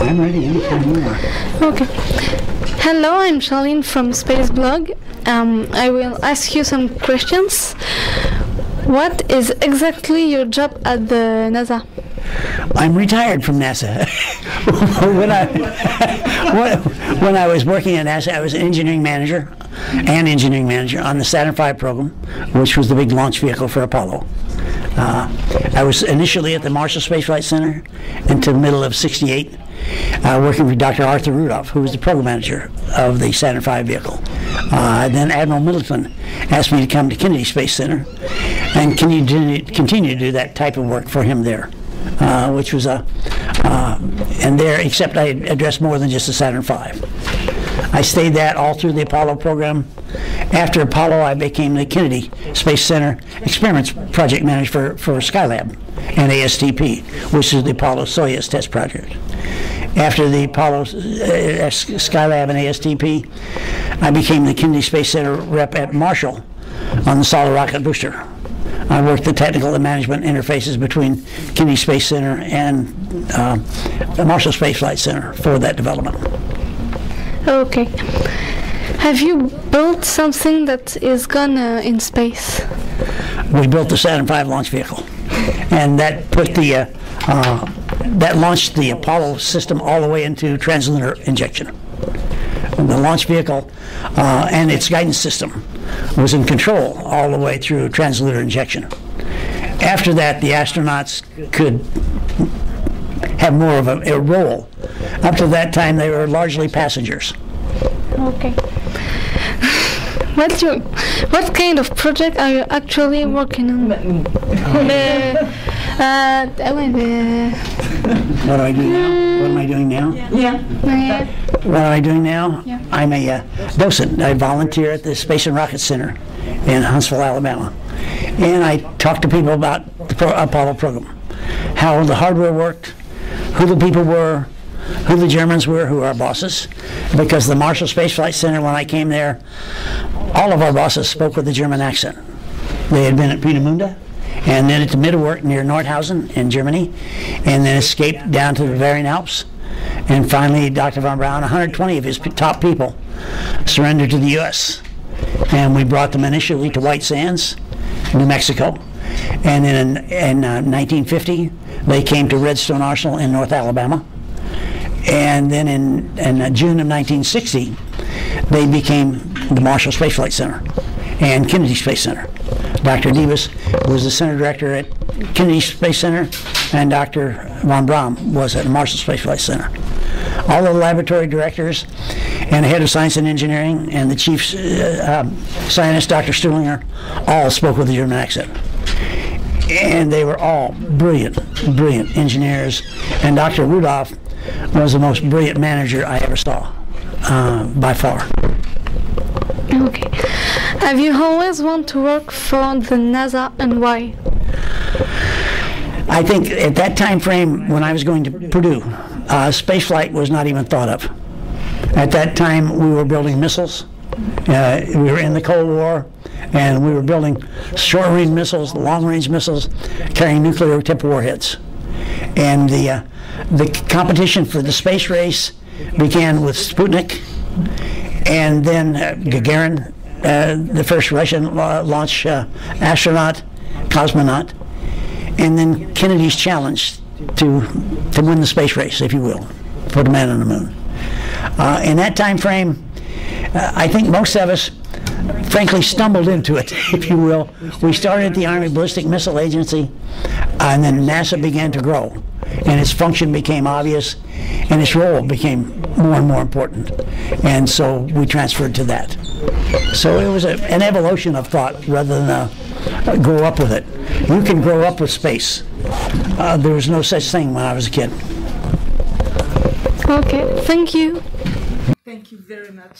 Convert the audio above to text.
I'm ready anytime you are. Okay. Hello, I'm Charlene from Spaceblog. I will ask you some questions. What is exactly your job at the NASA? I'm retired from NASA. when I was working at NASA, I was engineering manager on the Saturn V program, which was the big launch vehicle for Apollo. I was initially at the Marshall Space Flight Center until the middle of '68, working for Dr. Arthur Rudolph, who was the program manager of the Saturn V vehicle. Then Admiral Middleton asked me to come to Kennedy Space Center and continue to do that type of work for him there, which was and there, except I addressed more than just the Saturn V. I stayed that all through the Apollo program. After Apollo, I became the Kennedy Space Center Experiments Project Manager for Skylab and ASTP, which is the Apollo-Soyuz test project. After the Apollo Skylab and ASTP, I became the Kennedy Space Center rep at Marshall on the solid rocket booster. I worked the technical and management interfaces between Kennedy Space Center and the Marshall Space Flight Center for that development. Okay. Have you built something that is gone in space? We built the Saturn V launch vehicle, and that put the that launched the Apollo system all the way into translunar injection. And the launch vehicle and its guidance system was in control all the way through translunar injection. After that, the astronauts could have more of a role. Up to that time, they were largely passengers. Okay. What kind of project are you actually working on? What do I do now? What am I doing now? Yeah. What am I doing now? Yeah. I'm a docent. I volunteer at the Space and Rocket Center in Huntsville, Alabama. And I talk to people about the Apollo program, how the hardware worked, who the people were, who the Germans were, who our bosses. Because the Marshall Space Flight Center, when I came there, all of our bosses spoke with a German accent. They had been at Peenemünde, and then at the Mittelwerk near Nordhausen in Germany, and then escaped down to the Bavarian Alps. And finally, Dr. von Braun, 120 of his top people, surrendered to the U.S. And we brought them initially to White Sands, New Mexico. And then in 1950, they came to Redstone Arsenal in North Alabama. And then in June of 1960, they became the Marshall Space Flight Center and Kennedy Space Center. Dr. Davis was the center director at Kennedy Space Center, and Dr. von Braun was at the Marshall Space Flight Center. All the laboratory directors and the head of science and engineering and the chief scientist, Dr. Stuhlinger, all spoke with a German accent. And they were all brilliant engineers. And Dr. Rudolph was the most brilliant manager I ever saw, by far. Okay. Have you always wanted to work for the NASA, and why? I think at that time frame when I was going to Purdue, spaceflight was not even thought of. At that time we were building missiles. We were in the Cold War, and we were building short-range missiles, long-range missiles, carrying nuclear-tipped warheads. And the competition for the space race began with Sputnik, and then Gagarin, the first Russian launch astronaut, cosmonaut, and then Kennedy's challenge to win the space race, if you will, put a man on the moon. In that time frame, I think most of us, frankly, stumbled into it, if you will. We started at the Army Ballistic Missile Agency, and then NASA began to grow, and its function became obvious, and its role became more and more important. And so we transferred to that. So it was an evolution of thought rather than grow up with it. You can grow up with space. There was no such thing when I was a kid. Okay, thank you. Thank you very much.